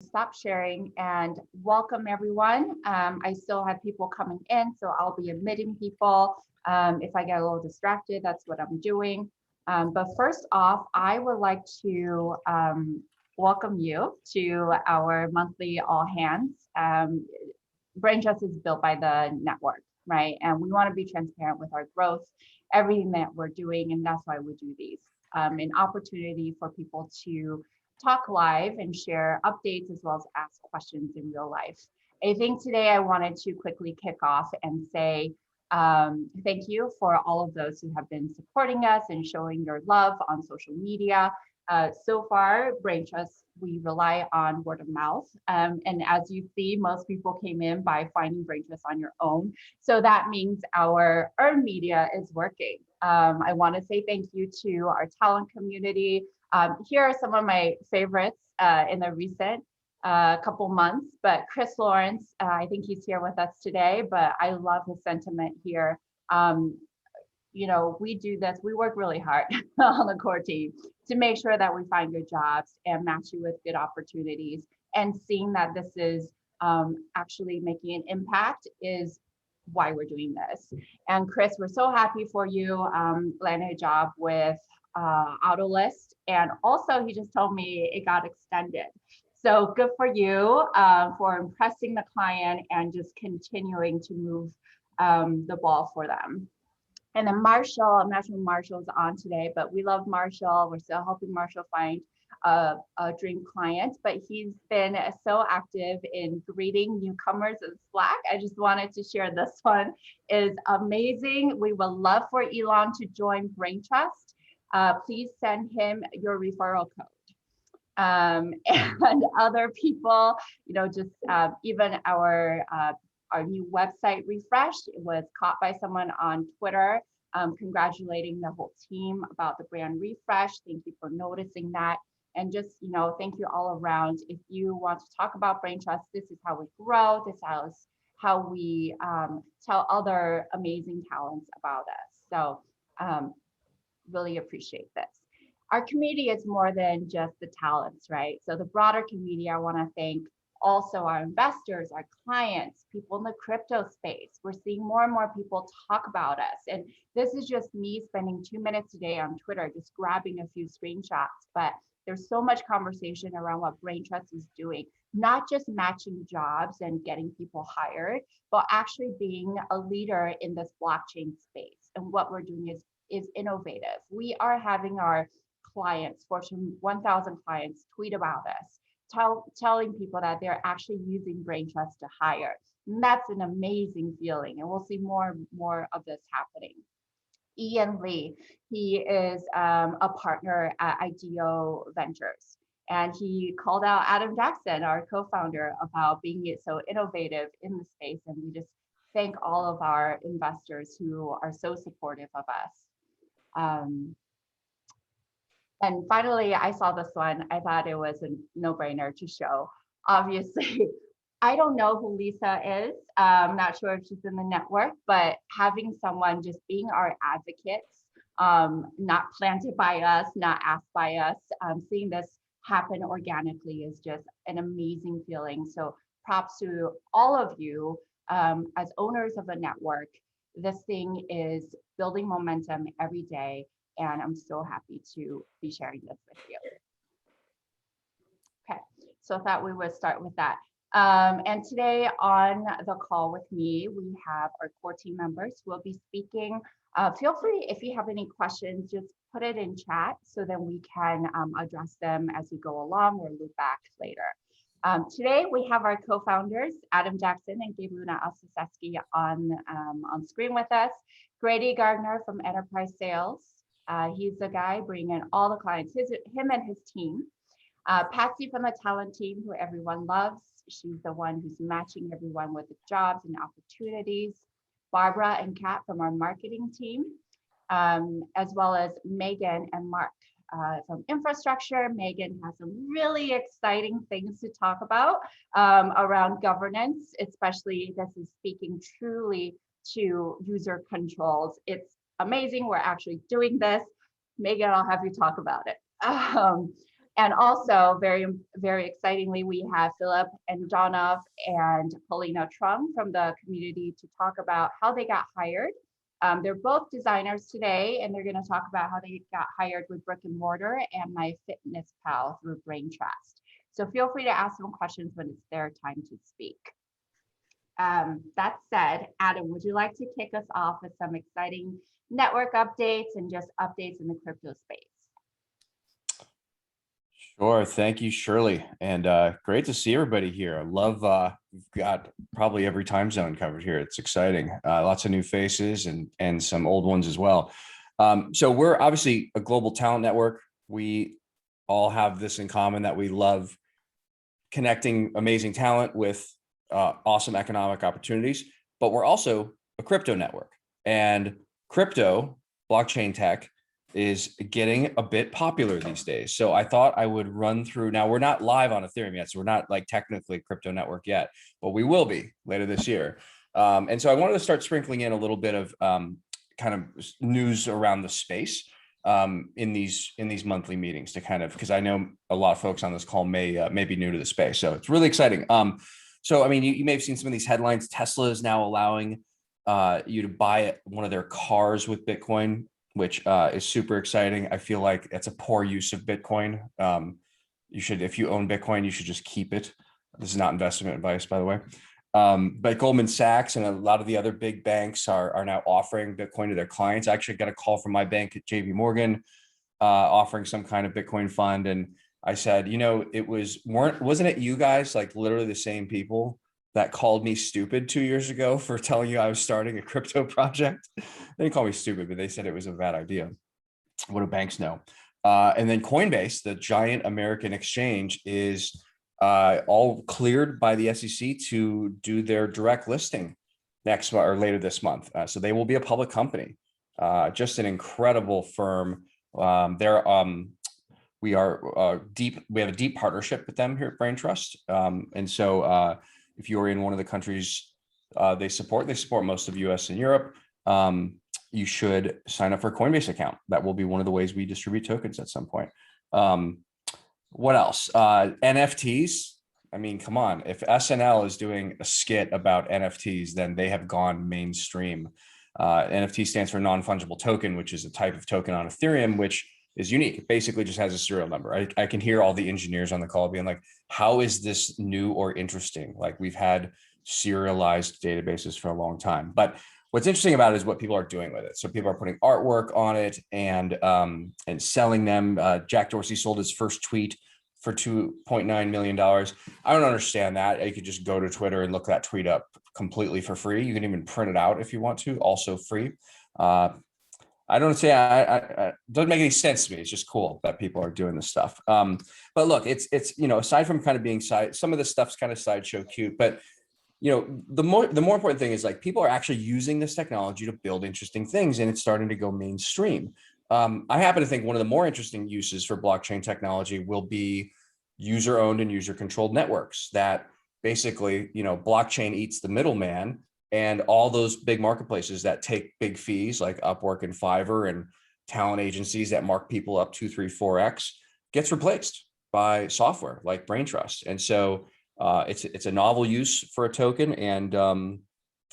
stop sharing and welcome everyone. I still have people coming in, so I'll be admitting people. If I get a little distracted, that's what I'm doing. But first off, I would like to welcome you to our monthly all hands. Braintrust is built by the network, right? And we want to be transparent with our growth, everything that we're doing, and that's why we do these. An opportunity for people to talk live and share updates as well as ask questions in real life. I think today I wanted to quickly kick off and say thank you for all of those who have been supporting us and showing your love on social media. So far, Braintrust, we rely on word of mouth. And as you see, most people came in by finding Braintrust on your own. So that means our earned media is working. I want to say thank you to our talent community. Here are some of my favorites in the recent couple months, but Chris Lawrence, I think he's here with us today, but I love his sentiment here. We do this, we work really hard on the core team to make sure that we find good jobs and match you with good opportunities. And seeing that this is actually making an impact is why we're doing this. And Chris, we're so happy for you landing a job with Autolist. And also he just told me it got extended. So good for you for impressing the client and just continuing to move the ball for them. And then Marshall, I'm not sure Marshall's on today, but we love Marshall. We're still helping Marshall find a dream client, but he's been so active in greeting newcomers in Slack. I just wanted to share this one is amazing. We would love for Elon to join Braintrust. Please send him your referral code. And other people, just even our new website refresh was caught by someone on Twitter, congratulating the whole team about the brand refresh. Thank you for noticing that. And just, thank you all around. If you want to talk about Braintrust, this is how we grow. This is how we tell other amazing talents about us. So really appreciate this. Our community is more than just the talents, right? So the broader community, I want to thank also our investors, our clients, people in the crypto space. We're seeing more and more people talk about us. And this is just me spending 2 minutes a day on Twitter, just grabbing a few screenshots. But there's so much conversation around what Braintrust is doing, not just matching jobs and getting people hired, but actually being a leader in this blockchain space. And what we're doing is innovative. We are having our clients, Fortune 1000 clients, tweet about us, telling people that they're actually using Braintrust to hire. And that's an amazing feeling. And we'll see more of this happening. Ian Lee, he is a partner at IDEO Ventures. And he called out Adam Jackson, our co-founder, about being so innovative in the space. And we just thank all of our investors who are so supportive of us. And finally, I saw this one. I thought it was a no-brainer to show. Obviously, I don't know who Lisa is. I'm not sure if she's in the network, but having someone just being our advocates, not planted by us, not asked by us, seeing this happen organically is just an amazing feeling. So props to all of you as owners of a network. This thing is building momentum every day. And I'm so happy to be sharing this with you. Okay, so I thought we would start with that. And today on the call with me, we have our core team members who will be speaking. Feel free, if you have any questions, just put it in chat so then we can address them as we go along or loop back later. Today we have our co-founders, Adam Jackson and Gabruna Alsaseski on screen with us. Grady Gardner from Enterprise Sales. He's the guy bringing all the clients, him and his team. Patsy from the talent team, who everyone loves. She's the one who's matching everyone with the jobs and opportunities. Barbara and Kat from our marketing team, as well as Megan and Mark from infrastructure. Megan has some really exciting things to talk about around governance, especially this is speaking truly to user controls. It's amazing. We're actually doing this. Megan, I'll have you talk about it. And also, very, very excitingly, we have Philip and Donov and Paulina Trung from the community to talk about how they got hired. They're both designers today, and they're going to talk about how they got hired with brick and mortar and MyFitnessPal through Braintrust. So feel free to ask them questions when it's their time to speak. That said, Adam, would you like to kick us off with some exciting network updates and just updates in the crypto space? Sure. Thank you, Shirley. And great to see everybody here. I love, we've got probably every time zone covered here. It's exciting. Lots of new faces and some old ones as well. So we're obviously a global talent network. We all have this in common, that we love connecting amazing talent with awesome economic opportunities, but we're also a crypto network, and crypto, blockchain tech, is getting a bit popular these days. So I thought I would run through. Now, we're not live on Ethereum yet, so we're not like technically a crypto network yet, but we will be later this year. And so I wanted to start sprinkling in a little bit of kind of news around the space in these monthly meetings, to kind of, because I know a lot of folks on this call may be new to the space. So it's really exciting. So, I mean, you may have seen some of these headlines. Tesla is now allowing you to buy one of their cars with Bitcoin, which is super exciting. I feel like it's a poor use of Bitcoin. You should, if you own Bitcoin, you should just keep it. This is not investment advice, by the way. But Goldman Sachs and a lot of the other big banks are now offering Bitcoin to their clients. I actually got a call from my bank at JP Morgan offering some kind of Bitcoin fund. And I said, wasn't it you guys, like literally the same people that called me stupid 2 years ago for telling you I was starting a crypto project? They didn't call me stupid, but they said it was a bad idea. What do banks know? And then Coinbase, the giant American exchange, is all cleared by the SEC to do their direct listing next month or later this month. So they will be a public company. Just an incredible firm. We are deep. We have a deep partnership with them here at Braintrust. And so if you're in one of the countries they support most of US and Europe, you should sign up for a Coinbase account. That will be one of the ways we distribute tokens at some point. What else? NFTs. I mean, come on. If SNL is doing a skit about NFTs, then they have gone mainstream. NFT stands for non-fungible token, which is a type of token on Ethereum, which is unique. It basically just has a serial number. I can hear all the engineers on the call being like, how is this new or interesting? Like, we've had serialized databases for a long time. But what's interesting about it is what people are doing with it. So people are putting artwork on it and selling them. Jack Dorsey sold his first tweet for $2.9 million. I don't understand that. You could just go to Twitter and look that tweet up completely for free. You can even print it out if you want to, also free. I don't say it doesn't make any sense to me. It's just cool that people are doing this stuff. But look, it's aside from kind of being some of this stuff's kind of sideshow cute, but the more important thing is, like, people are actually using this technology to build interesting things, and it's starting to go mainstream. I happen to think one of the more interesting uses for blockchain technology will be user-owned and user-controlled networks that basically, blockchain eats the middleman, and all those big marketplaces that take big fees like Upwork and Fiverr and talent agencies that mark people up 2, 3, 4x gets replaced by software like Braintrust. And so it's a novel use for a token, and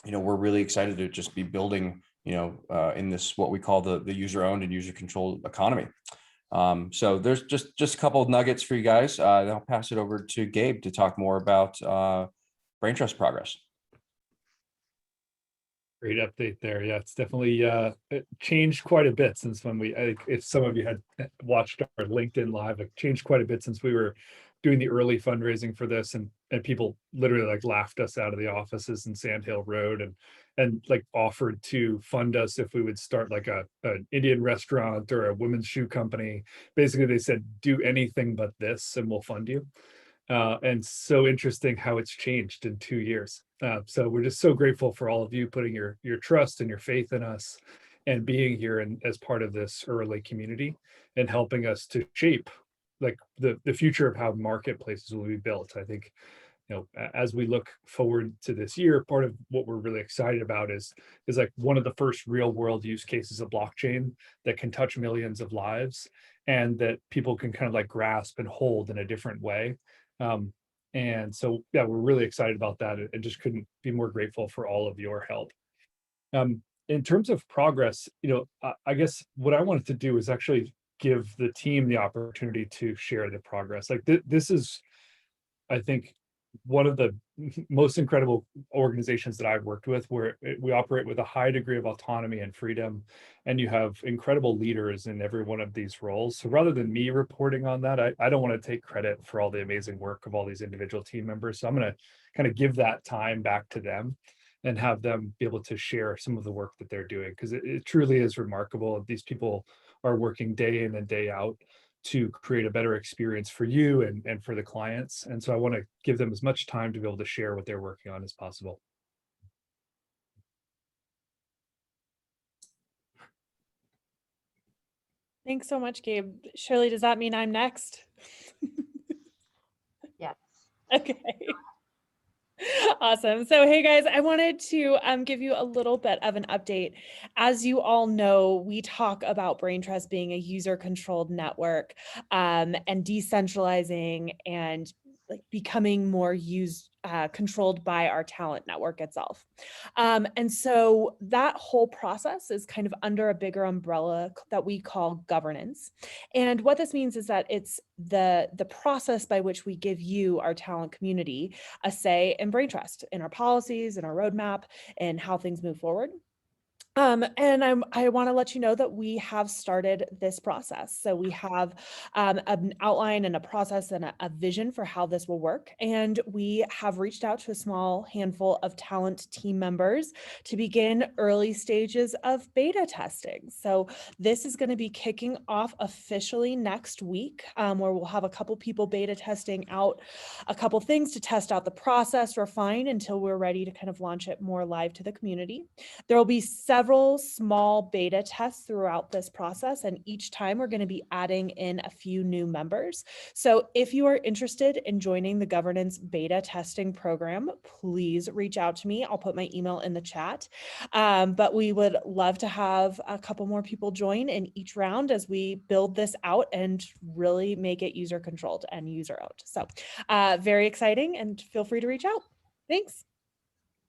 we're really excited to just be building in this what we call the user-owned and user-controlled economy. So there's just a couple of nuggets for you guys. Then I'll pass it over to Gabe to talk more about Braintrust progress. Great update there. Yeah, it's definitely it changed quite a bit since when if some of you had watched our LinkedIn Live, it changed quite a bit since we were doing the early fundraising for this, and people literally like laughed us out of the offices in Sand Hill Road and like offered to fund us if we would start like an Indian restaurant or a women's shoe company. Basically, they said, do anything but this and we'll fund you. And so interesting how it's changed in 2 years. So we're just so grateful for all of you putting your trust and your faith in us and being here and as part of this early community and helping us to shape like the future of how marketplaces will be built. I think, as we look forward to this year, part of what we're really excited about is like one of the first real world use cases of blockchain that can touch millions of lives and that people can kind of like grasp and hold in a different way. And so, yeah, we're really excited about that, and just couldn't be more grateful for all of your help. In terms of progress, I guess what I wanted to do is actually give the team the opportunity to share the progress. Like this is, I think, one of the most incredible organizations that I've worked with, where we operate with a high degree of autonomy and freedom, and you have incredible leaders in every one of these roles. So rather than me reporting on that, I don't want to take credit for all the amazing work of all these individual team members. So I'm going to kind of give that time back to them and have them be able to share some of the work that they're doing, because it truly is remarkable. These people are working day in and day out to create a better experience for you and for the clients. And so I want to give them as much time to be able to share what they're working on as possible. Thanks so much, Gabe. Shirley, does that mean I'm next? Yes. Okay. Awesome. So, hey guys, I wanted to give you a little bit of an update. As you all know, we talk about Braintrust being a user-controlled network and decentralizing and like becoming more controlled by our talent network itself. And so that whole process is kind of under a bigger umbrella that we call governance. And what this means is that it's the process by which we give you, our talent community, a say in Braintrust, in our policies, in our roadmap, and how things move forward. And I want to let you know that we have started this process. So we have an outline and a process and a vision for how this will work. And we have reached out to a small handful of talent team members to begin early stages of beta testing. So this is going to be kicking off officially next week, where we'll have a couple people beta testing out a couple things to test out the process, refine until we're ready to kind of launch it more live to the community. There will be several small beta tests throughout this process, and each time we're going to be adding in a few new members. So if you are interested in joining the governance beta testing program, please reach out to me. I'll put my email in the chat. But we would love to have a couple more people join in each round as we build this out and really make it user controlled and user owned. So very exciting, and feel free to reach out. Thanks.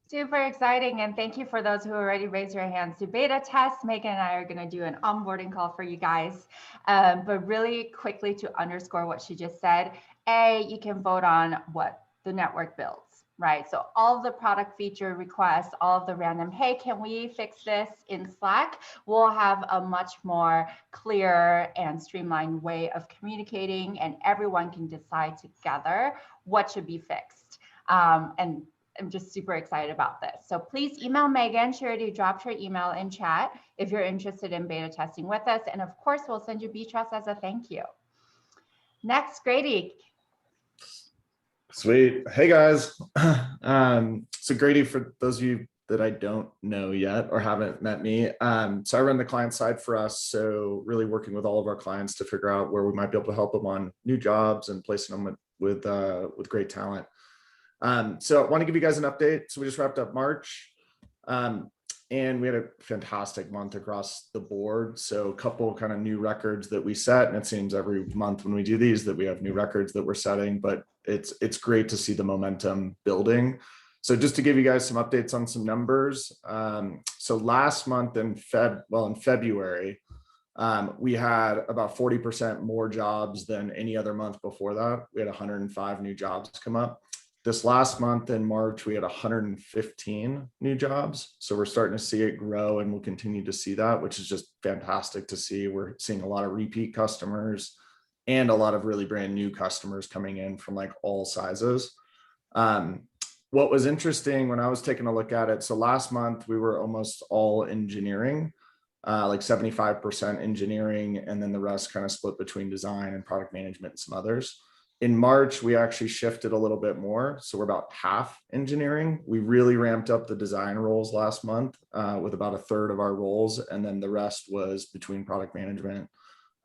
Super exciting. And thank you for those who already raised your hands to beta test. Megan and I are going to do an onboarding call for you guys. But really quickly to underscore what she just said, you can vote on what the network builds, right? So all of the product feature requests, all of the random, hey, can we fix this in Slack? We'll have a much more clear and streamlined way of communicating, and everyone can decide together what should be fixed. And I'm just super excited about this. So please email Megan. She already dropped her email in chat if you're interested in beta testing with us. And of course, we'll send you Braintrust as a thank you. Next, Grady. Sweet. Hey guys. So Grady, for those of you that I don't know yet or haven't met me, so I run the client side for us. So really working with all of our clients to figure out where we might be able to help them on new jobs and placing them with great talent. So I want to give you guys an update. So we just wrapped up March, and we had a fantastic month across the board. So a couple kind of new records that we set, and it seems every month when we do these that we have new records that we're setting, but it's great to see the momentum building. So just to give you guys some updates on some numbers. So last month in February, we had about 40% more jobs than any other month before that. We had 105 new jobs come up. This last month in March, we had 115 new jobs. So we're starting to see it grow, and we'll continue to see that, which is just fantastic to see. We're seeing a lot of repeat customers and a lot of really brand new customers coming in from like all sizes. What was interesting when I was taking a look at it, so last month we were almost all engineering, like 75% engineering, and then the rest kind of split between design and product management and some others. In March, we actually shifted a little bit more. So we're about half engineering. We really ramped up the design roles last month with about a third of our roles. And then the rest was between product management,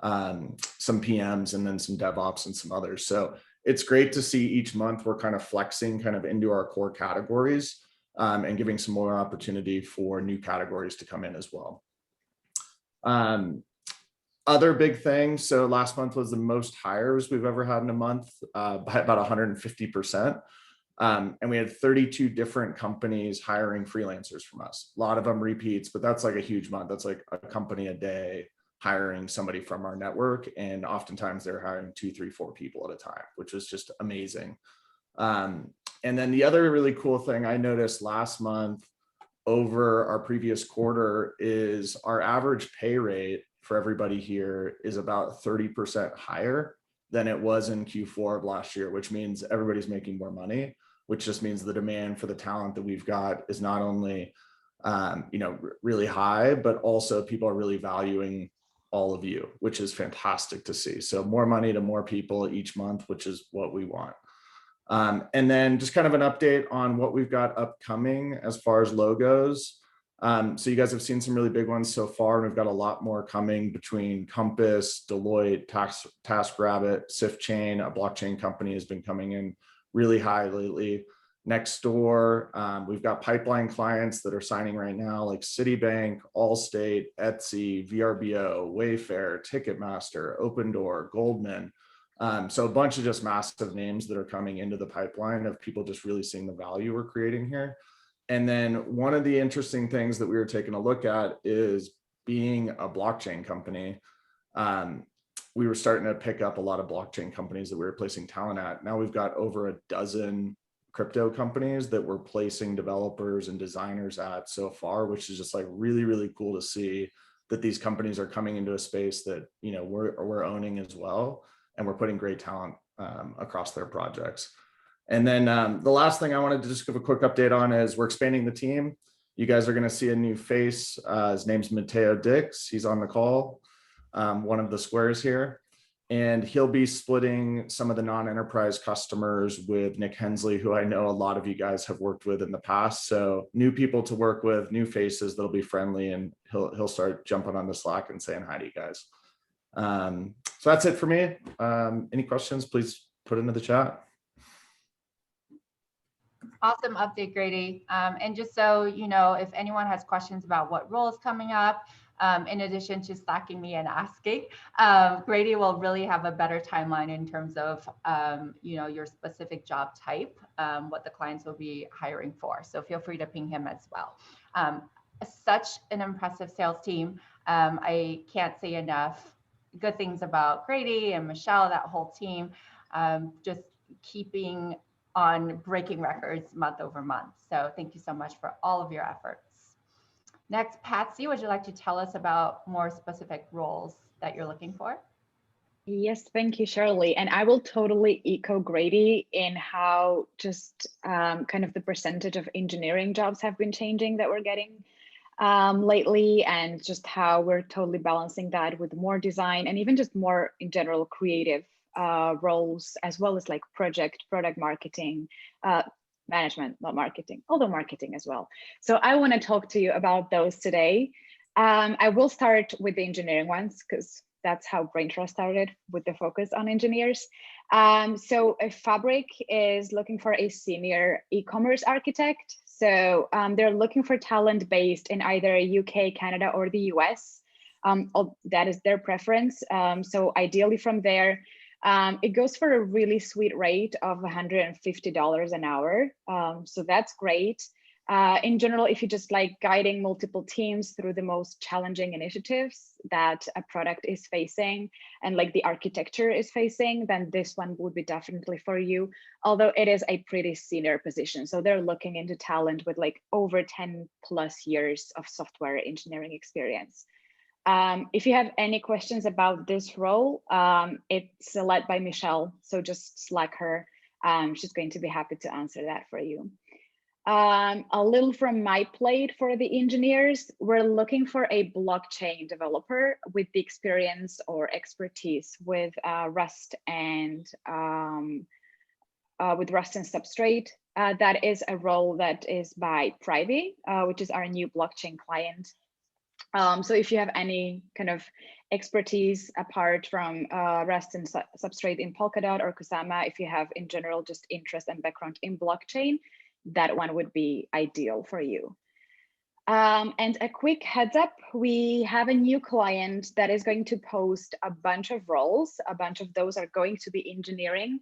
some PMs, and then some DevOps and some others. So it's great to see each month we're kind of flexing kind of into our core categories and giving some more opportunity for new categories to come in as well. Other big thing, so last month was the most hires we've ever had in a month, by about 150%. And we had 32 different companies hiring freelancers from us. A lot of them repeats, but that's like a huge month. That's like a company a day hiring somebody from our network. And oftentimes they're hiring 2, 3, 4 people at a time, which is just amazing. And then the other really cool thing I noticed last month over our previous quarter is our average pay rate for everybody here is about 30% higher than it was in Q4 of last year, which means everybody's making more money, which just means the demand for the talent that we've got is not only really high, but also people are really valuing all of you, which is fantastic to see. So more money to more people each month, which is what we want. And then just kind of an update on what we've got upcoming as far as logos. So you guys have seen some really big ones so far, and we've got a lot more coming between Compass, Deloitte, TaskRabbit, SiftChain, a blockchain company has been coming in really high lately. Nextdoor, we've got pipeline clients that are signing right now, like Citibank, Allstate, Etsy, VRBO, Wayfair, Ticketmaster, Opendoor, Goldman. So a bunch of just massive names that are coming into the pipeline of people just really seeing the value we're creating here. And then one of the interesting things that we were taking a look at is being a blockchain company. We were starting to pick up a lot of blockchain companies that we were placing talent at. Now we've got over a dozen crypto companies that we're placing developers and designers at so far, which is just like really, really cool to see that these companies are coming into a space that, we're owning as well. And we're putting great talent across their projects. And then the last thing I wanted to just give a quick update on is we're expanding the team. You guys are going to see a new face. His name's Mateo Dix. He's on the call, one of the squares here. And he'll be splitting some of the non-enterprise customers with Nick Hensley, who I know a lot of you guys have worked with in the past. So new people to work with, new faces that'll be friendly, and he'll start jumping on the Slack and saying hi to you guys. So that's it for me. Any questions, please put into the chat. Awesome update, Grady. And just so you know, if anyone has questions about what role is coming up, in addition to slacking me and asking, Grady will really have a better timeline in terms of, your specific job type, what the clients will be hiring for. So feel free to ping him as well. Such an impressive sales team. I can't say enough good things about Grady and Michelle, that whole team, just keeping on breaking records month over month. So thank you so much for all of your efforts. Next, Patsy, would you like to tell us about more specific roles that you're looking for? Yes, thank you, Shirley. And I will totally echo Grady in how just kind of the percentage of engineering jobs have been changing that we're getting lately, and just how we're totally balancing that with more design and even just more in general creative roles, as well as like product marketing, management, not marketing, although marketing as well. So I want to talk to you about those today. I will start with the engineering ones because that's how Braintrust started, with the focus on engineers. So Fabric is looking for a senior e-commerce architect. So they're looking for talent based in either UK, Canada, or the US. That is their preference. So ideally from there, it goes for a really sweet rate of $150 an hour. So that's great. In general, if you just like guiding multiple teams through the most challenging initiatives that a product is facing and like the architecture is facing, then this one would be definitely for you, although it is a pretty senior position. So they're looking into talent with like over 10 plus years of software engineering experience. If you have any questions about this role, it's led by Michelle, so just Slack her. She's going to be happy to answer that for you. A little from my plate for the engineers, we're looking for a blockchain developer with the experience or expertise with Rust and Substrate. That is a role that is by Privy, which is our new blockchain client. So if you have any kind of expertise apart from Rust and Substrate in Polkadot or Kusama, if you have in general just interest and background in blockchain, that one would be ideal for you. And a quick heads up, we have a new client that is going to post a bunch of roles. A bunch of those are going to be engineering,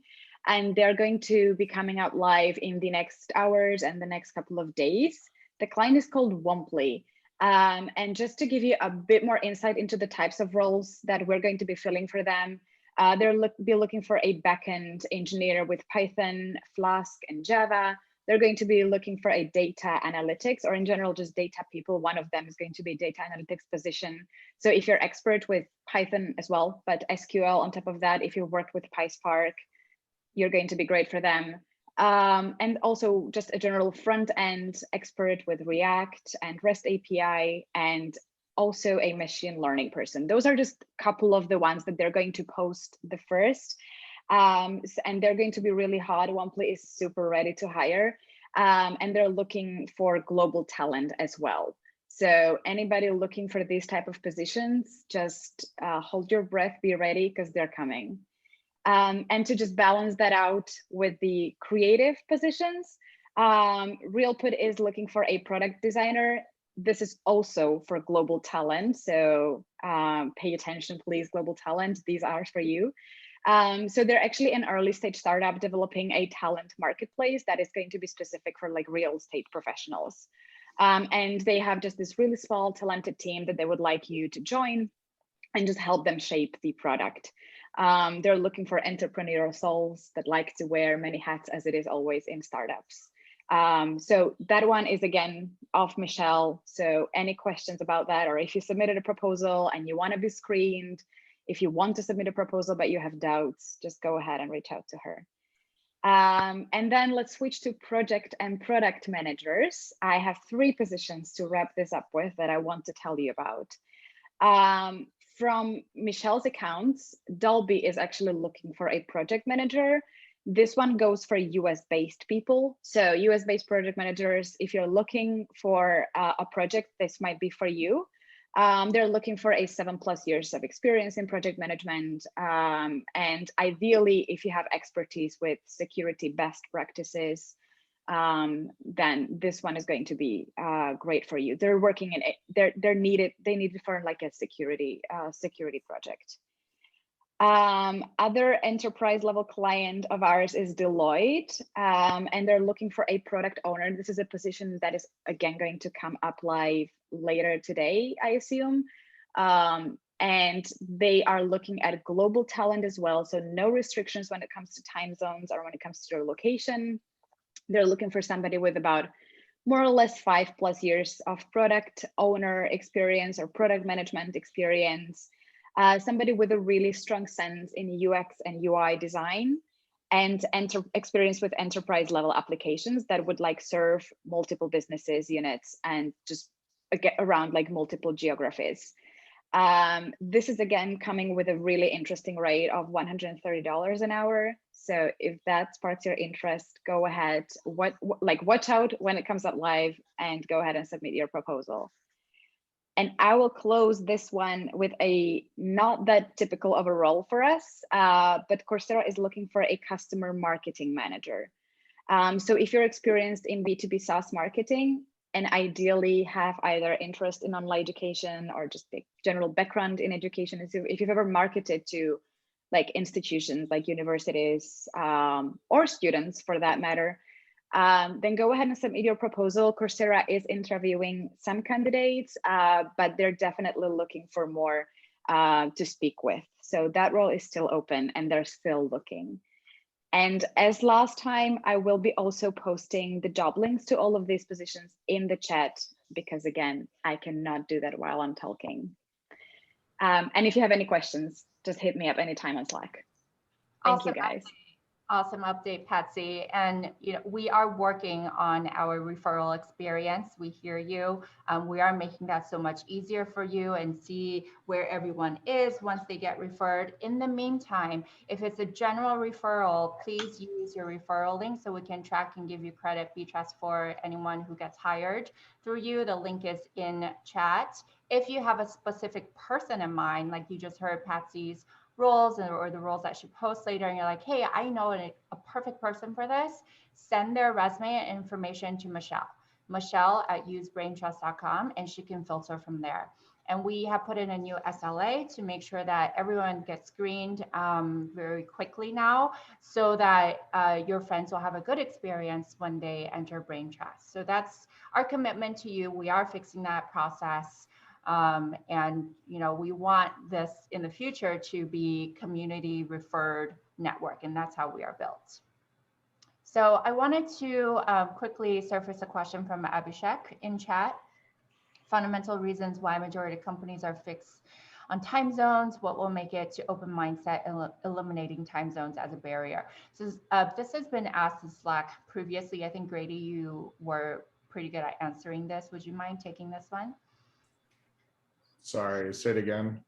and they're going to be coming out live in the next hours and the next couple of days. The client is called Womply. And just to give you a bit more insight into the types of roles that we're going to be filling for them, they'll be looking for a backend engineer with Python, Flask, and Java. They're going to be looking for a data analytics, or in general, just data people. One of them is going to be data analytics position. So if you're expert with Python as well, but SQL on top of that, if you worked with PySpark, you're going to be great for them. And also just a general front end expert with React and REST API, and also a machine learning person. Those are just a couple of the ones that they're going to post the first. And they're going to be really hot. Womply is super ready to hire, and they're looking for global talent as well. So anybody looking for these type of positions, just hold your breath, be ready, because they're coming. And to just balance that out with the creative positions, RealPut is looking for a product designer. This is also for global talent. So pay attention, please, global talent. These are for you. So they're actually an early stage startup developing a talent marketplace that is going to be specific for like real estate professionals. And they have just this really small talented team that they would like you to join and just help them shape the product. They're looking for entrepreneurial souls that like to wear many hats, as it is always in startups. So that one is again off Michelle. So any questions about that, or if you submitted a proposal and you want to be screened, if you want to submit a proposal but you have doubts, just go ahead and reach out to her. And then let's switch to project and product managers. I have 3 positions to wrap this up with that I want to tell you about. From Michelle's accounts, Dolby is actually looking for a project manager. This one goes for US-based people. So US-based project managers, if you're looking for a project, this might be for you. They're looking for a 7+ years of experience in project management. And ideally, if you have expertise with security best practices, then this one is going to be great for you. They're working in it. They need it for like a security project. Other enterprise level client of ours is Deloitte, and they're looking for a product owner. This is a position that is again going to come up live later today, I assume. And they are looking at global talent as well. So no restrictions when it comes to time zones or when it comes to their location. They're looking for somebody with about more or less 5+ years of product owner experience or product management experience. Somebody with a really strong sense in UX and UI design, and experience with enterprise level applications that would like serve multiple businesses units and just get around like multiple geographies. This is again coming with a really interesting rate of $130 an hour. So if that sparks your interest, go ahead. Watch out when it comes up live and go ahead and submit your proposal. And I will close this one with a not that typical of a role for us, but Coursera is looking for a customer marketing manager. So if you're experienced in B2B SaaS marketing and ideally have either interest in online education or just the general background in education, if you've ever marketed to like institutions like universities or students for that matter, then go ahead and submit your proposal. Coursera is interviewing some candidates, but they're definitely looking for more to speak with. So that role is still open and they're still looking. And as last time, I will be also posting the job links to all of these positions in the chat, because again, I cannot do that while I'm talking. And if you have any questions, just hit me up anytime on Slack. Thank you, guys. Awesome update, Patsy. And we are working on our referral experience. We hear you. We are making that so much easier for you and see where everyone is once they get referred. In the meantime, if it's a general referral, please use your referral link so we can track and give you credit, Braintrust, for anyone who gets hired through you. The link is in chat. If you have a specific person in mind, like you just heard Patsy's roles or the roles that she posts later, and you're like, hey, I know a perfect person for this, send their resume and information to Michelle. Michelle@usebraintrust.com, and she can filter from there. And we have put in a new SLA to make sure that everyone gets screened very quickly now, so that your friends will have a good experience when they enter Braintrust. So that's our commitment to you. We are fixing that process. And we want this in the future to be community referred network, and that's how we are built. So I wanted to quickly surface a question from Abhishek in chat. Fundamental reasons why majority of companies are fixed on time zones. What will make it to open mindset, eliminating time zones as a barrier? So this has been asked in Slack previously. I think, Grady, you were pretty good at answering this. Would you mind taking this one? Sorry, say it again.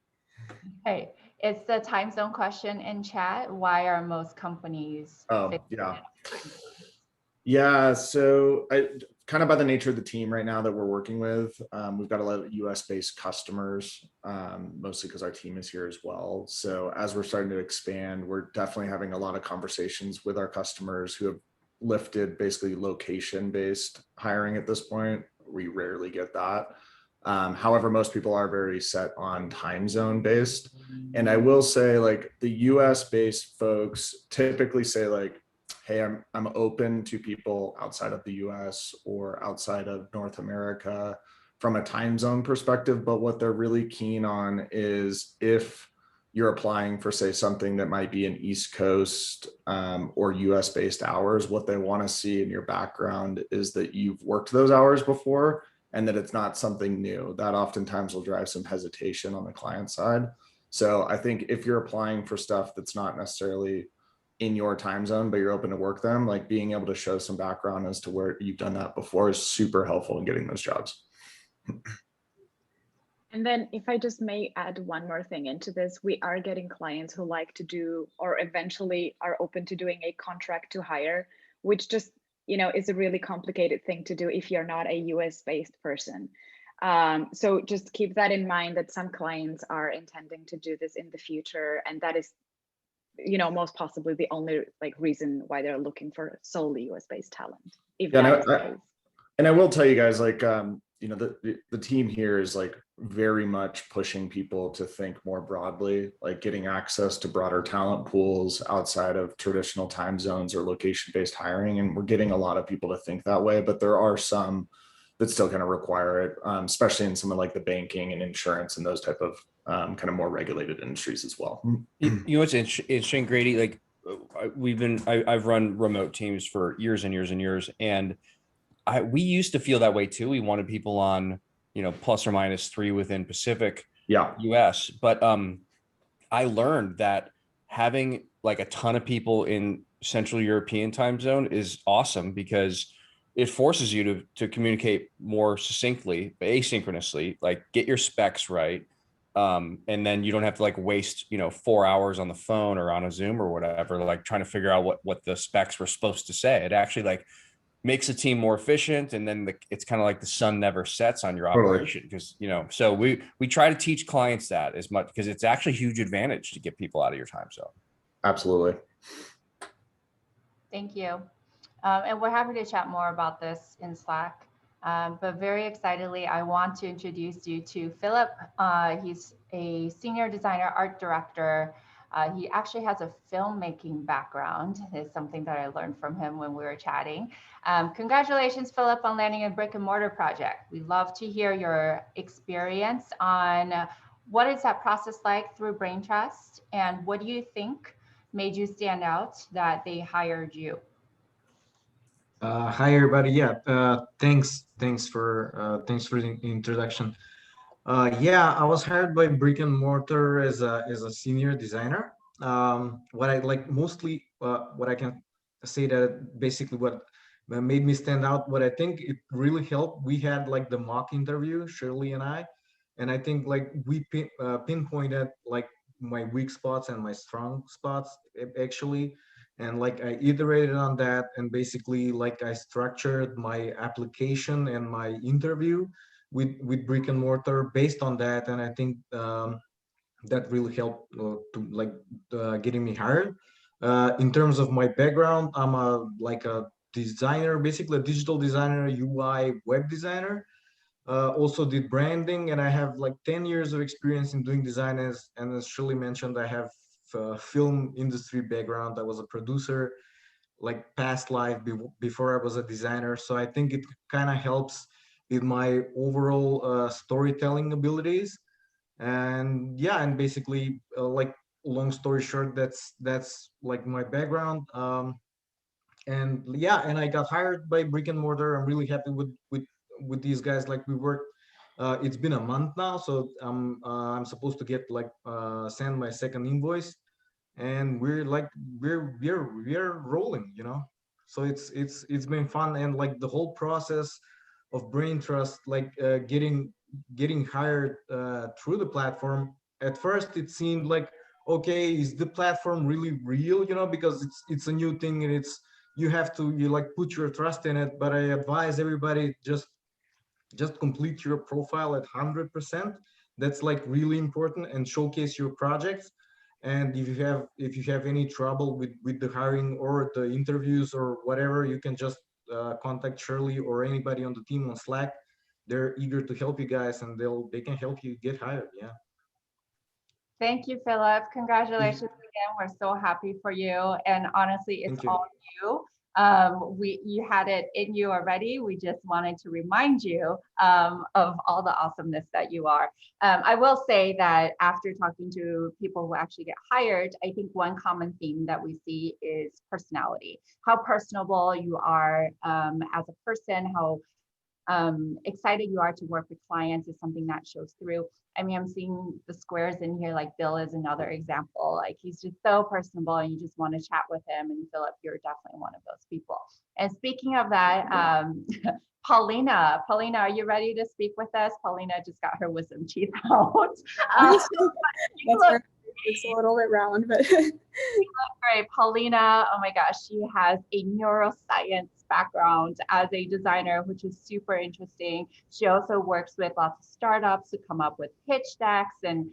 Hey, it's the time zone question in chat. Why are most companies yeah. Yeah, so kind of by the nature of the team right now that we're working with, we've got a lot of US-based customers, mostly because our team is here as well. So as we're starting to expand, we're definitely having a lot of conversations with our customers who have lifted basically location-based hiring at this point. We rarely get that. However, most people are very set on time zone based. And I will say, like, the US-based folks typically say, like, hey, I'm open to people outside of the US or outside of North America from a time zone perspective. But what they're really keen on is if you're applying for, say, something that might be an East Coast or US based hours, what they want to see in your background is that you've worked those hours before and that it's not something new. That oftentimes will drive some hesitation on the client side. So I think if you're applying for stuff that's not necessarily in your time zone, but you're open to work them, like being able to show some background as to where you've done that before is super helpful in getting those jobs. And then if I just may add one more thing into this, we are getting clients who like to do, or eventually are open to doing a contract to hire, which just, is a really complicated thing to do if you're not a US based person. So just keep that in mind, that some clients are intending to do this in the future. And that is, most possibly the only reason why they're looking for solely US based talent. If that is the case. And I will tell you guys, the team here is very much pushing people to think more broadly, like getting access to broader talent pools outside of traditional time zones or location-based hiring. And we're getting a lot of people to think that way, but there are some that still kind of require it, especially in some of the banking and insurance and those type of kind of more regulated industries as well. What's interesting, Grady, I've run remote teams for years and years and years, and we used to feel that way too. We wanted people on, plus or minus 3 within Pacific US. But I learned that having a ton of people in Central European time zone is awesome, because it forces you to communicate more succinctly, asynchronously, get your specs right. And then you don't have to waste, 4 hours on the phone or on a Zoom or whatever, trying to figure out what the specs were supposed to say. It actually makes the team more efficient, and then it's kind of like the sun never sets on your operation, because so we try to teach clients that as much, because it's actually a huge advantage to get people out of your time zone. Absolutely. Thank you. And we're happy to chat more about this in Slack. But very excitedly, I want to introduce you to Philip. He's a senior designer, art director. He actually has a filmmaking background. It's something that I learned from him when we were chatting. Congratulations, Philip, on landing a brick and mortar project. We'd love to hear your experience on what is that process like through Braintrust, and what do you think made you stand out that they hired you? Hi everybody. Yeah, thanks for the introduction. Yeah, I was hired by Brick and Mortar as a senior designer. What I mostly, what I can say that basically what made me stand out, what I think it really helped, we had the mock interview, Shirley and I think we pinpointed my weak spots and my strong spots actually. And I iterated on that, and basically I structured my application and my interview with Brick and Mortar based on that. And I think that really helped to getting me hired. In terms of my background, I'm a designer, basically a digital designer, UI web designer. Also did branding, and I have like 10 years of experience in doing design. And as Shirley mentioned, I have film industry background. I was a producer, like past life before I was a designer. So I think it kind of helps with my overall storytelling abilities. And yeah, and basically like long story short, that's like my background. And yeah, and I got hired by Brick and Mortar. I'm really happy with these guys. Like we worked, it's been a month now, so I'm supposed to get like send my second invoice, and we're like we're rolling, you know. So it's been fun, and like the whole process of Braintrust, like getting hired through the platform. At first, it seemed like, okay, is the platform really real? You know, because it's a new thing, and you like put your trust in it. But I advise everybody just complete your profile at 100%. That's like really important, and showcase your projects. And if you have any trouble with the hiring or the interviews or whatever, you can just contact Shirley or anybody on the team on Slack. They're eager to help you guys, and they can help you get hired. Yeah. Thank you, Philip. Congratulations again. We're so happy for you. And honestly, it's Thank you. all you. You had it in you already. We just wanted to remind you of all the awesomeness that you are. I will say that after talking to people who actually get hired, I think one common theme that we see is personality. How personable you are as a person, how excited you are to work with clients is something that shows through. I mean, I'm seeing the squares in here, like Bill is another example. Like he's just so personable and you just want to chat with him. And Philip, you're definitely one of those people. And speaking of that, Paulina, are you ready to speak with us? Paulina just got her wisdom teeth out. It's a little bit round, but you look great. Paulina, oh my gosh, she has a neuroscience background as a designer, which is super interesting. She also works with lots of startups to come up with pitch decks and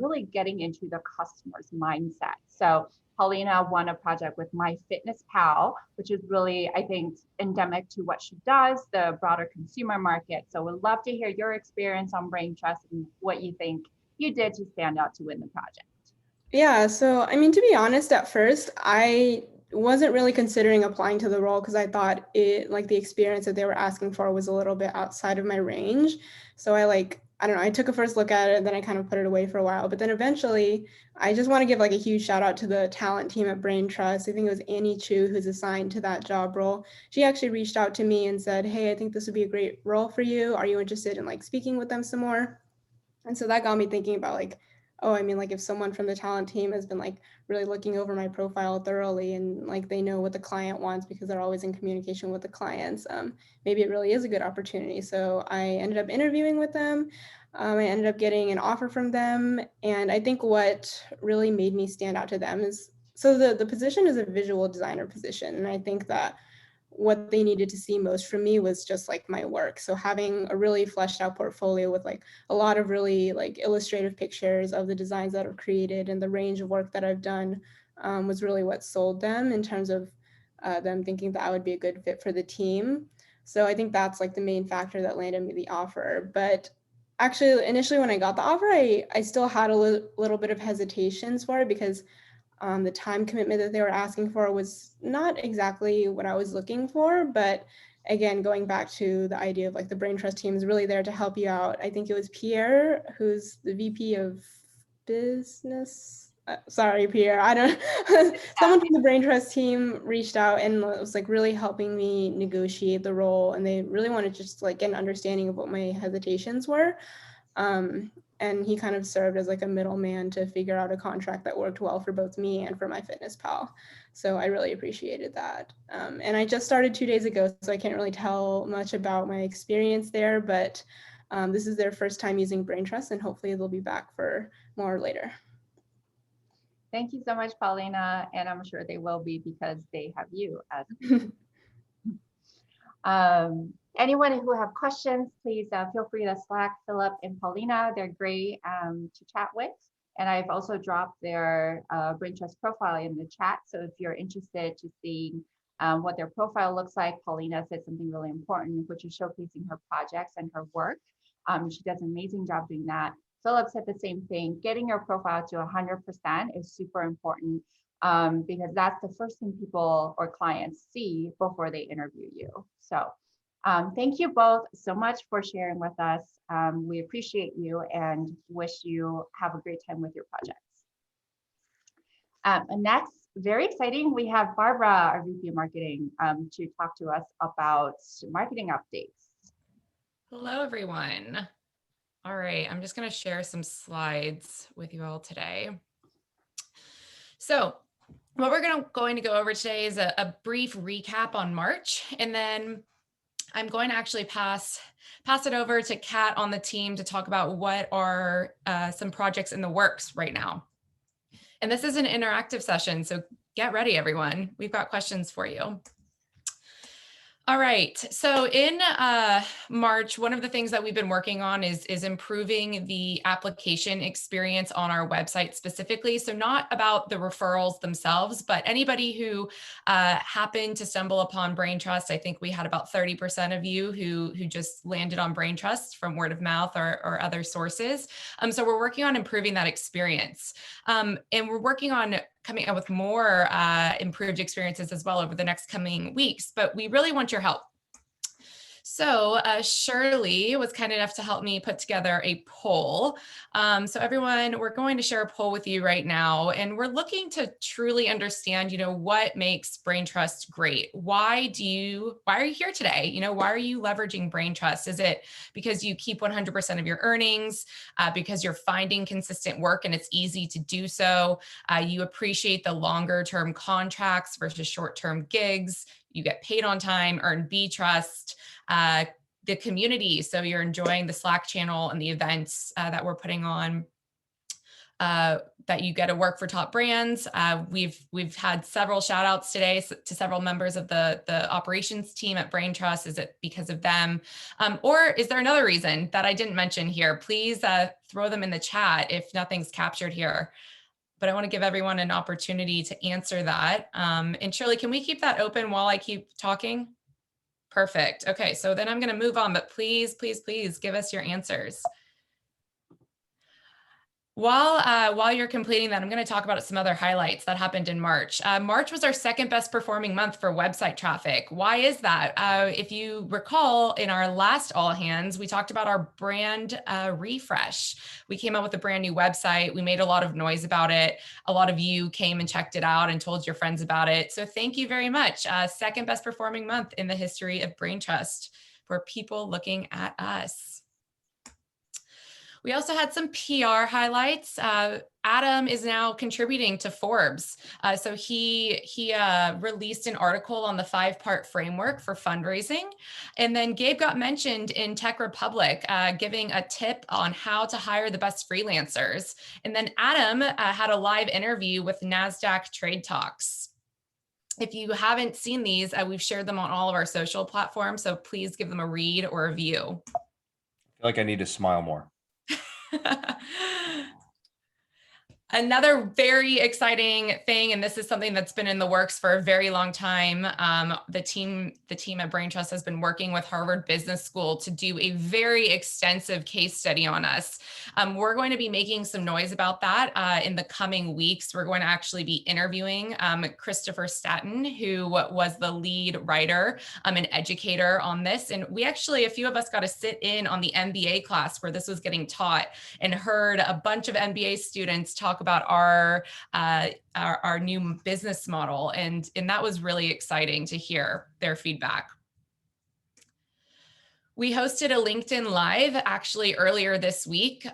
really getting into the customer's mindset. So Paulina won a project with MyFitnessPal, which is really, I think, endemic to what she does, the broader consumer market. So we'd love to hear your experience on Braintrust and what you think you did to stand out to win the project. yeah, so I mean, to be honest, at first, I wasn't really considering applying to the role because I thought the experience that they were asking for was a little bit outside of my range. So I don't know, I took a first look at it, then I kind of put it away for a while. But then eventually, I just want to give like a huge shout out to the talent team at Braintrust. I think it was Annie Chu who's assigned to that job role. She actually reached out to me and said, hey, I think this would be a great role for you. Are you interested in like speaking with them some more? And so that got me thinking about like, oh, I mean, like if someone from the talent team has been like really looking over my profile thoroughly and like they know what the client wants because they're always in communication with the clients, maybe it really is a good opportunity. So I ended up interviewing with them. I ended up getting an offer from them. And I think what really made me stand out to them is, so the position is a visual designer position. And I think that what they needed to see most from me was just like my work. So having a really fleshed out portfolio with like a lot of really like illustrative pictures of the designs that I've created and the range of work that I've done was really what sold them in terms of them thinking that I would be a good fit for the team. So I think that's like the main factor that landed me the offer. But actually, initially when I got the offer, I still had a little bit of hesitations for it because the time commitment that they were asking for was not exactly what I was looking for. But again, going back to the idea of like the Braintrust team is really there to help you out. I think it was Pierre, who's the VP of business. Sorry, Pierre. I don't. Someone from the Braintrust team reached out and was like really helping me negotiate the role, and they really wanted to just like get an understanding of what my hesitations were. And he kind of served as like a middleman to figure out a contract that worked well for both me and for MyFitnessPal. So I really appreciated that. And I just started 2 days ago, so I can't really tell much about my experience there, but this is their first time using Braintrust, and hopefully they'll be back for more later. Thank you so much, Paulina. And I'm sure they will be because they have you as anyone who have questions, please feel free to Slack Philip and Paulina. They're great to chat with. And I've also dropped their Braintrust profile in the chat. So if you're interested to see what their profile looks like. Paulina said something really important, which is showcasing her projects and her work. She does an amazing job doing that. Philip said the same thing. Getting your profile to 100% is super important because that's the first thing people or clients see before they interview you. So thank you both so much for sharing with us. We appreciate you and wish you have a great time with your projects. Next, very exciting, we have Barbara, our VP of Marketing, to talk to us about marketing updates. Hello, everyone. All right, I'm just going to share some slides with you all today. So what we're going to go over today is a brief recap on March, and then I'm going to actually pass it over to Kat on the team to talk about what are some projects in the works right now. And this is an interactive session, so get ready, everyone. We've got questions for you. All right, so in March, one of the things that we've been working on is improving the application experience on our website specifically. So not about the referrals themselves, but anybody who happened to stumble upon Braintrust. I think we had about 30% of you who just landed on Braintrust from word of mouth or other sources. So we're working on improving that experience. And we're working on coming up with more improved experiences as well over the next coming weeks, but we really want your help. So Shirley was kind enough to help me put together a poll. So everyone, we're going to share a poll with you right now, and we're looking to truly understand, what makes Braintrust great? Why are you here today? Why are you leveraging Braintrust? Is it because you keep 100% of your earnings, because you're finding consistent work and it's easy to do so? You appreciate the longer term contracts versus short-term gigs. You get paid on time, earn B-Trust, the community. So you're enjoying the Slack channel and the events that we're putting on, that you get to work for top brands. We've had several shout outs today to several members of the operations team at Braintrust. Is it because of them? Or is there another reason that I didn't mention here? Please throw them in the chat if nothing's captured here. But I want to give everyone an opportunity to answer that. And Shirley, can we keep that open while I keep talking? Perfect. Okay, so then I'm going to move on, but please, please, please give us your answers. While you're completing that, I'm going to talk about some other highlights that happened in March. March was our second best performing month for website traffic. Why is that? If you recall, in our last All Hands, we talked about our brand refresh. We came out with a brand new website. We made a lot of noise about it. A lot of you came and checked it out and told your friends about it. So thank you very much. Second best performing month in the history of Braintrust for people looking at us. We also had some PR highlights. Adam is now contributing to Forbes. So he released an article on the 5-part framework for fundraising. And then Gabe got mentioned in Tech Republic, giving a tip on how to hire the best freelancers. And then Adam had a live interview with NASDAQ Trade Talks. If you haven't seen these, we've shared them on all of our social platforms. So please give them a read or a view. I feel like I need to smile more. Another very exciting thing, and this is something that's been in the works for a very long time. The team at Braintrust has been working with Harvard Business School to do a very extensive case study on us. We're going to be making some noise about that in the coming weeks. We're going to actually be interviewing Christopher Staton, who was the lead writer and educator on this. And we actually, a few of us got to sit in on the MBA class where this was getting taught and heard a bunch of MBA students talk about our new business model. And that was really exciting to hear their feedback. We hosted a LinkedIn Live actually earlier this week,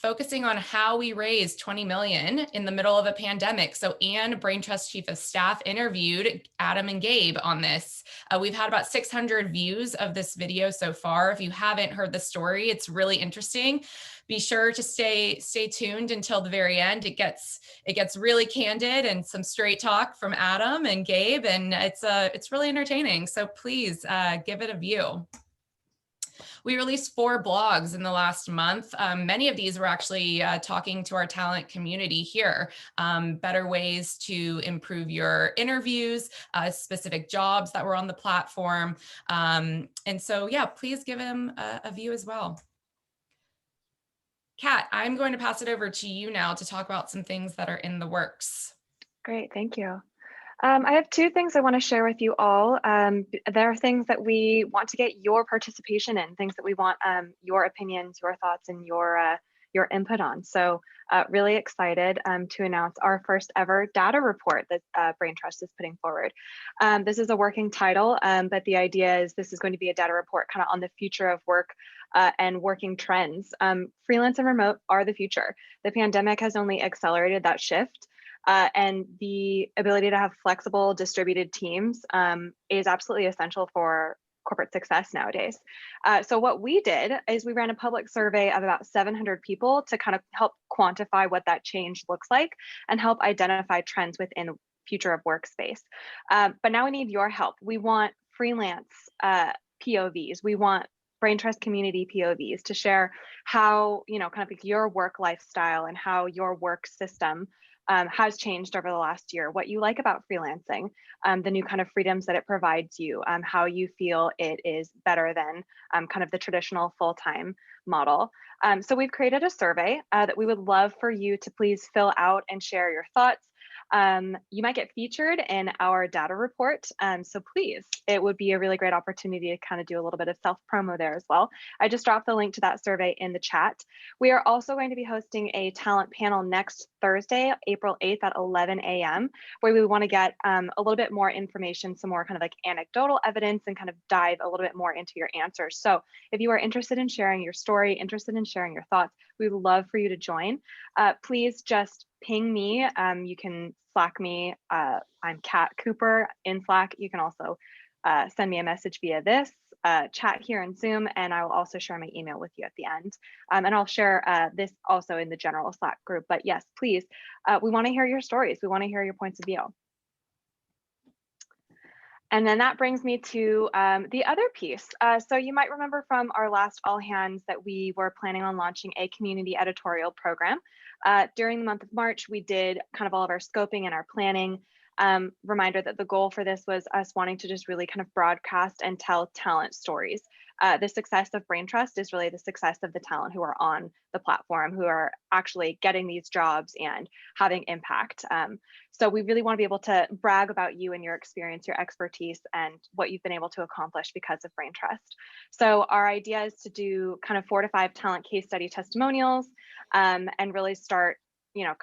focusing on how we raised 20 million in the middle of a pandemic. So Anne, Braintrust Chief of Staff, interviewed Adam and Gabe on this. We've had about 600 views of this video so far. If you haven't heard the story, it's really interesting. Be sure to stay tuned until the very end. It gets really candid and some straight talk from Adam and Gabe, and it's really entertaining. So please give it a view. We released 4 blogs in the last month. Many of these were actually talking to our talent community here. Better ways to improve your interviews, specific jobs that were on the platform. And so, yeah, please give them a view as well. Kat, I'm going to pass it over to you now to talk about some things that are in the works. Great, thank you. I have 2 things I want to share with you all. There are things that we want to get your participation in, things that we want your opinions, your thoughts, and your input on. So really excited to announce our first ever data report that Braintrust is putting forward. This is a working title, but the idea is this is going to be a data report kind of on the future of work and working trends. Freelance and remote are the future. The pandemic has only accelerated that shift. And the ability to have flexible distributed teams is absolutely essential for corporate success nowadays. So what we did is we ran a public survey of about 700 people to kind of help quantify what that change looks like and help identify trends within the future of workspace. But now we need your help. We want freelance POVs. We want Braintrust community POVs to share how, kind of like your work lifestyle and how your work system has changed over the last year, what you like about freelancing, the new kind of freedoms that it provides you, how you feel it is better than kind of the traditional full-time model. So we've created a survey that we would love for you to please fill out and share your thoughts. You might get featured in our data report. So please, it would be a really great opportunity to kind of do a little bit of self-promo there as well. I just dropped the link to that survey in the chat. We are also going to be hosting a talent panel next Thursday, April 8th at 11 a.m., where we want to get a little bit more information, some more kind of like anecdotal evidence and kind of dive a little bit more into your answers. So if you are interested in sharing your story, interested in sharing your thoughts, we would love for you to join. Please just ping me. You can Slack me. I'm Kat Cooper in Slack. You can also send me a message via this chat here in Zoom, and I will also share my email with you at the end. And I'll share this also in the general Slack group. But yes, please, we want to hear your stories. We want to hear your points of view. And then that brings me to the other piece. So you might remember from our last All Hands that we were planning on launching a community editorial program. During the month of March, we did kind of all of our scoping and our planning. Reminder that the goal for this was us wanting to just really kind of broadcast and tell talent stories. The success of Braintrust is really the success of the talent who are on the platform, who are actually getting these jobs and having impact. So we really want to be able to brag about you and your experience, your expertise, and what you've been able to accomplish because of Braintrust. So our idea is to do kind of 4 to 5 talent case study testimonials and really start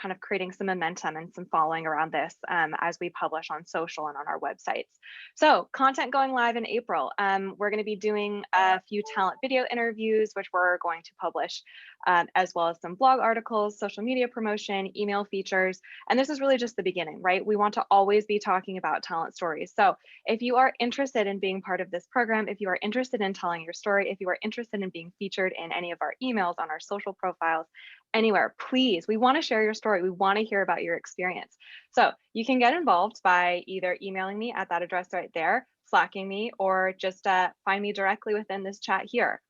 kind of creating some momentum and some following around this as we publish on social and on our websites. So content going live in April. We're going to be doing a few talent video interviews, which we're going to publish, as well as some blog articles, social media promotion, email features. And this is really just the beginning, right? We want to always be talking about talent stories. So if you are interested in being part of this program, if you are interested in telling your story, if you are interested in being featured in any of our emails on our social profiles, anywhere, please, we want to share your story. We want to hear about your experience. So you can get involved by either emailing me at that address right there, Slacking me, or just find me directly within this chat here.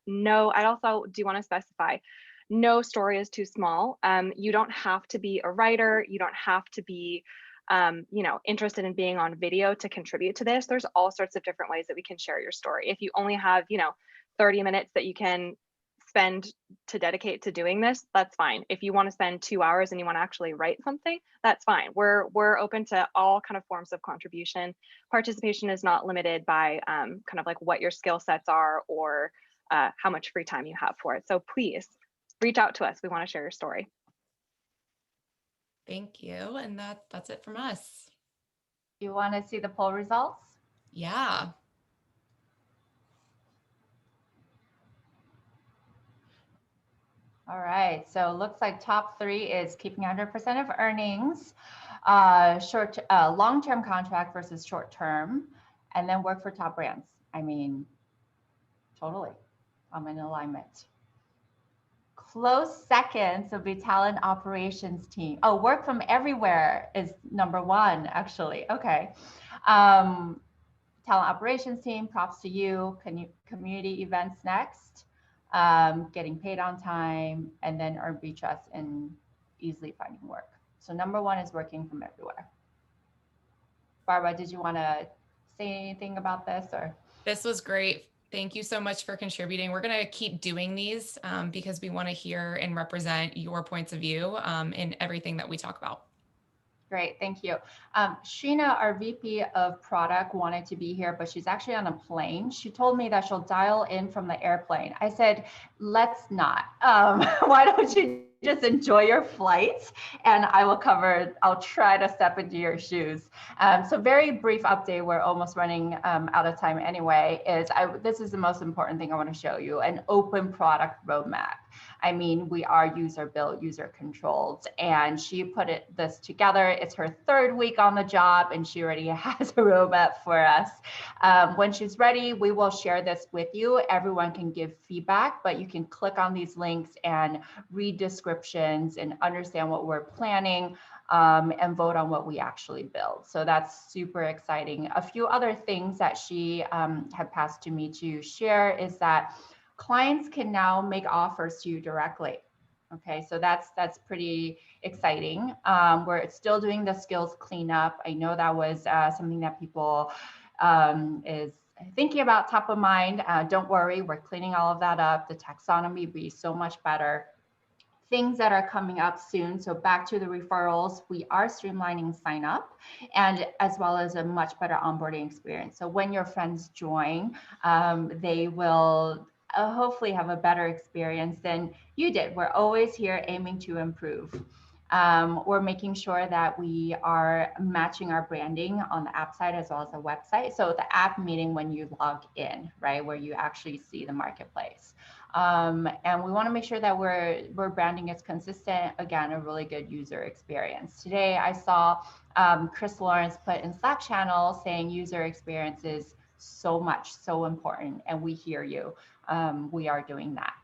No, I also do want to specify, no story is too small. You don't have to be a writer. You don't have to be interested in being on video to contribute to this. There's all sorts of different ways that we can share your story. If you only have, 30 minutes that you can spend to dedicate to doing this, that's fine. If you want to spend 2 hours and you want to actually write something, that's fine. We're open to all kind of forms of contribution. Participation is not limited by kind of like what your skill sets are or how much free time you have for it. So please reach out to us. We want to share your story. Thank you. And that's it from us. You want to see the poll results? Yeah. All right, so it looks like top 3 is keeping 100% of earnings, long-term contract versus short-term, and then work for top brands. I mean, totally, I'm in alignment. Close seconds would be talent operations team. Oh, work from everywhere is number 1, actually. Okay. Talent operations team, props to you. Community events next. Getting paid on time, and then earn Braintrust and easily finding work. So number one is working from everywhere. Barbara, did you want to say anything about this or? This was great. Thank you so much for contributing. We're going to keep doing these because we want to hear and represent your points of view in everything that we talk about. Great, thank you. Sheena, our VP of product, wanted to be here, but she's actually on a plane. She told me that she'll dial in from the airplane. I said, let's not. Why don't you just enjoy your flight, and I'll try to step into your shoes. So very brief update, we're almost running out of time anyway, this is the most important thing I want to show you, an open product roadmap. I mean, we are user built, user controlled, and she put this together. It's her 3rd week on the job, and she already has a roadmap for us. When she's ready, we will share this with you. Everyone can give feedback, but you can click on these links and read descriptions and understand what we're planning and vote on what we actually build. So that's super exciting. A few other things that she had passed to me to share is that clients can now make offers to you directly. Okay, so that's pretty exciting. We're still doing the skills cleanup. I know that was something that people is thinking about top of mind. Don't worry, we're cleaning all of that up. The taxonomy will be so much better. Things that are coming up soon. So back to the referrals, we are streamlining sign up, and as well as a much better onboarding experience. So when your friends join, they will hopefully have a better experience than you did. We're always here aiming to improve. We're making sure that we are matching our branding on the app side as well as the website. So the app meaning when you log in, right, where you actually see the marketplace. And we want to make sure that we're branding is consistent. Again, a really good user experience. Today, I saw Chris Lawrence put in Slack channel saying user experience is so important, and we hear you. We are doing that.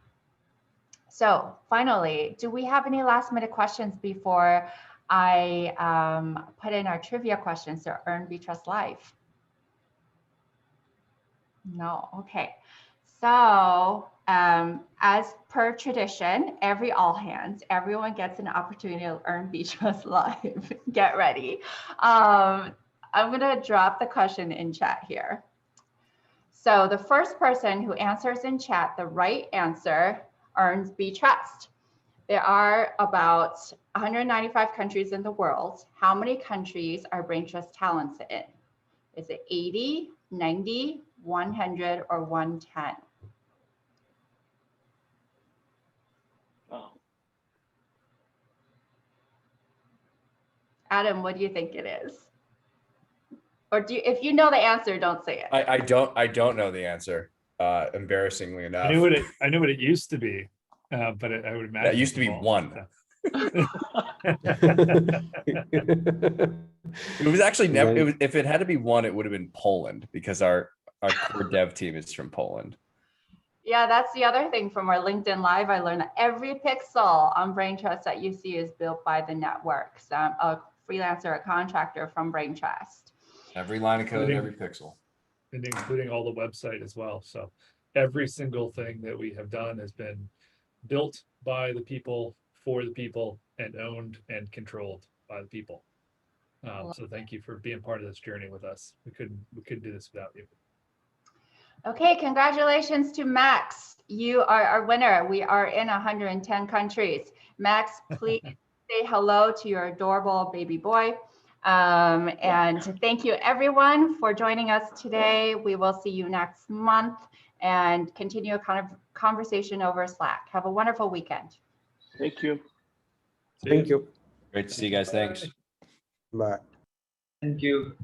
So finally, do we have any last minute questions before I put in our trivia questions to earn Braintrust Live? No, okay. So as per tradition, every all hands, everyone gets an opportunity to earn Braintrust Live. Get ready. I'm gonna drop the question in chat here. So the first person who answers in chat the right answer earns Braintrust. There are about 195 countries in the world. How many countries are Braintrust talents in? Is it 80, 90, 100, or 110? Oh. Adam, what do you think it is? Or if you know the answer, don't say it. I don't know the answer. Embarrassingly enough. I knew what it used to be, but I would imagine That used to be one. It was actually never. It was, if it had to be one, it would have been Poland, because our core dev team is from Poland. Yeah, that's the other thing from our LinkedIn Live. I learned that every pixel on Braintrust that you see is built by the networks. A freelancer, a contractor from Braintrust. Every line of code, every pixel. And including all the website as well. So every single thing that we have done has been built by the people, for the people, and owned and controlled by the people. So thank you for being part of this journey with us. We couldn't do this without you. Okay, congratulations to Max. You are our winner. We are in 110 countries. Max, please say hello to your adorable baby boy. And thank you everyone for joining us today. We will see you next month and continue a kind of conversation over Slack. Have a wonderful weekend. Thank you. Thank you. Great to see you guys. Thanks. Bye. Thank you.